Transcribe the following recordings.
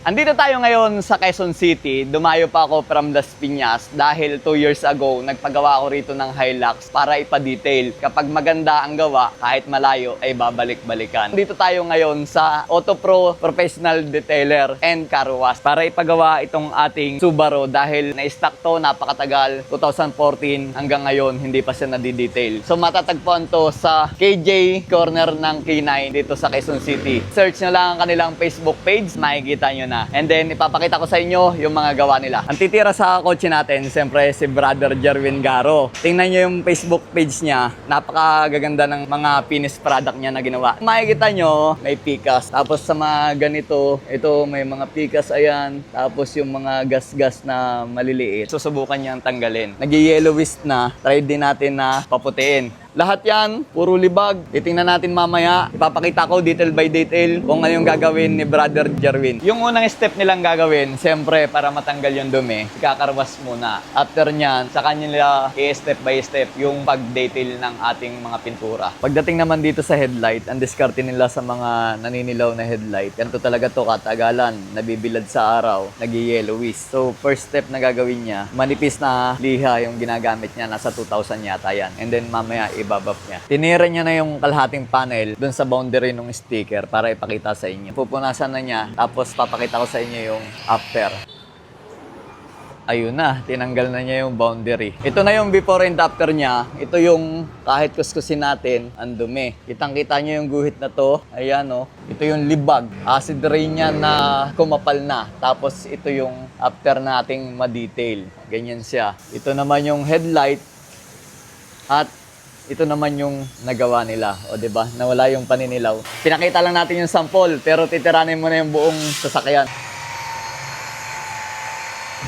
Andito tayo ngayon sa Quezon City. Dumayo pa ako from Las Piñas dahil 2 years ago, nagpagawa ako rito ng Hilux para ipa-detail. Kapag maganda ang gawa, kahit malayo, ay babalik-balikan. Dito tayo ngayon sa AutoPro Professional Detailer and Car Wash para ipagawa itong ating Subaru dahil na-stock to, napakatagal, 2014 hanggang ngayon, hindi pa siya nadi-detail. So matatagpuan to sa KJ Corner ng K9 dito sa Quezon City. Search nyo lang ang kanilang Facebook page, makikita nyo na. And then, ipapakita ko sa inyo yung mga gawa nila. Ang titira sa kotse natin, siyempre si Brother Jerwin Garo. Tingnan nyo yung Facebook page niya. Napakagaganda ng mga finished product niya na ginawa. Makikita nyo, may pikas. Tapos sa mga ganito, ito may mga pikas, ayan. Tapos yung mga gas-gas na maliliit. Susubukan niyang tanggalin. Nag-yellowish na. Try din natin na paputiin. Lahat yan, puro libag. Titingnan natin mamaya. Ipapakita ko detail by detail kung ano yung gagawin ni Brother Jerwin. Yung unang step nilang gagawin, siyempre para matanggal yung dumi, ikakarwas muna. After nyan, sa kanila i-step by step yung pag-detail ng ating mga pintura. Pagdating naman dito sa headlight, ang diskarte nila sa mga naninilaw na headlight, ganito talaga to katagalan, nabibilad sa araw, nag-yellowish. So first step na gagawin niya, manipis na liha yung ginagamit niya, nasa 2,000 yata yan. And then mamaya ibabap niya. Tinira niya na yung kalahating panel dun sa boundary ng sticker para ipakita sa inyo. Pupunasan na niya, tapos papakita ko sa inyo yung after. Ayun na, tinanggal na niya yung boundary. Ito na yung before and after niya. Ito yung kahit kuskusin natin, ang dumi. Kitang-kita niyo yung guhit na to. Ayan o. Ito yung libag. Acid rain niya na kumapal na. Tapos ito yung after nating ma-detail. Ganyan siya. Ito naman yung headlight. At ito naman yung nagawa nila. O diba? Nawala yung paninilaw. Pinakita lang natin yung sample, pero titiranin mo na yung buong sasakyan.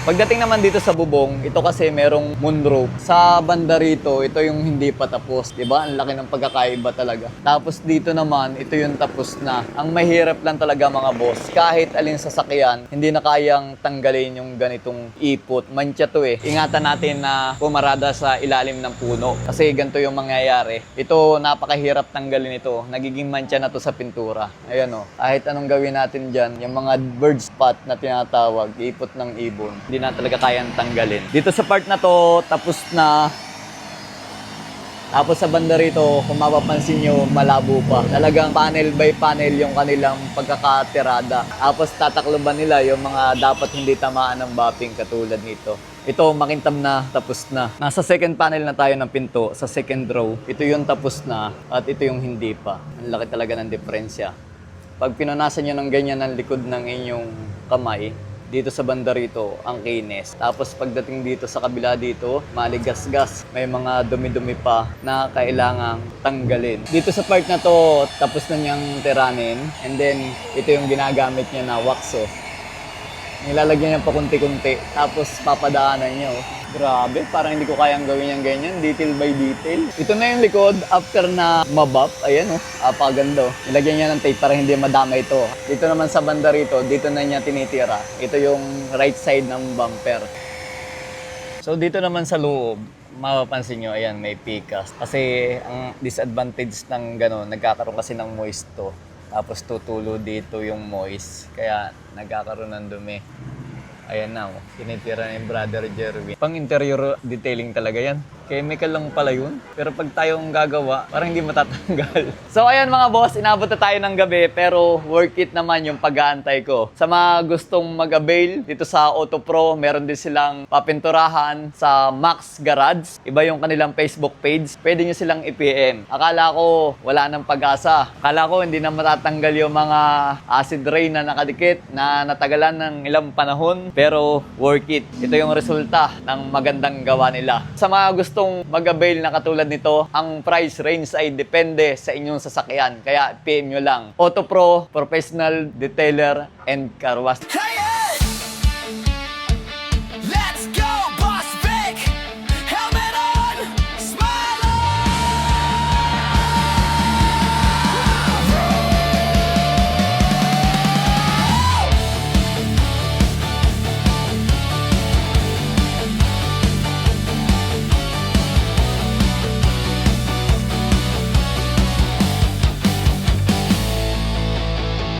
Pagdating naman dito sa bubong, ito kasi merong moonroof. Sa banda rito, ito yung hindi pa tapos. Diba? Ang laki ng pagkakaiba talaga. Tapos dito naman, ito yung tapos na. Ang mahirap lang talaga mga boss, kahit alin sasakyan, hindi na kayang tanggalin yung ganitong ipot. Mantsa to eh. Ingatan natin na pumarada sa ilalim ng puno. Kasi ganito yung mangyayari. Ito, napakahirap tanggalin ito. Nagiging mantsa na to sa pintura. Ayan o. Kahit anong gawin natin dyan, yung mga bird spot na tinatawag, ipot ng ibon, hindi na talaga kayang tanggalin. Dito sa part na to, tapos na. Tapos sa banda rito, kung mapapansin nyo, malabo pa. Talagang panel by panel yung kanilang pagkakatirada. Tapos tatakloban nila yung mga dapat hindi tamaan ng buffing katulad nito. Ito, makintab na, tapos na. Nasa second panel na tayo ng pinto, sa second row. Ito yung tapos na, at ito yung hindi pa. Ang laki talaga ng diferensya. Pag pinunasan nyo ng ganyan ang likod ng inyong kamay, dito sa banda rito, ang kinis. Tapos pagdating dito sa kabila dito, maligas-gas. May mga dumi-dumi pa na kailangang tanggalin. Dito sa part na to, tapos na niyang tiranin. And then, ito yung ginagamit niya na waxo. Nilalagyan niya pa kunti-kunti. Tapos papadaanan niya. Oh. Grabe, parang hindi ko kayang gawin yung ganyan. Detail by detail. Ito na yung likod after na mabap. Ayan oh, apaganda oh. Nilagyan niya ng tape para hindi madama ito. Dito naman sa banda rito, dito na niya tinitira. Ito yung right side ng bumper. So dito naman sa loob, mapapansin nyo, ayan, may pikas. Kasi ang disadvantage ng gano'n, nagkakaroon kasi ng moist to. Tapos tutulo dito yung moist. Kaya nagkakaroon ng dumi. Ayan na, tinitira ni Brother Jerwin. Pang interior detailing talaga yan. Chemical lang pala yun. Pero pag tayong gagawa, parang hindi matatanggal. So ayan mga boss, inabot na tayo ng gabi. Pero worth it naman yung pag-aantay ko. Sa mga gustong mag-avail dito sa AutoPro, meron din silang papinturahan sa Max Garage. Iba yung kanilang Facebook page. Pwede nyo silang i-PM. Akala ko wala nang pag-asa. Akala ko hindi na matatanggal yung mga acid rain na nakadikit na natagalan ng ilang panahon. Pero worth it. Ito yung resulta ng magandang gawa nila. Sa mga gustong mag-avail na katulad nito, ang price range ay depende sa inyong sasakyan. Kaya PM nyo lang. AutoPro Professional Detailer and Car Wash.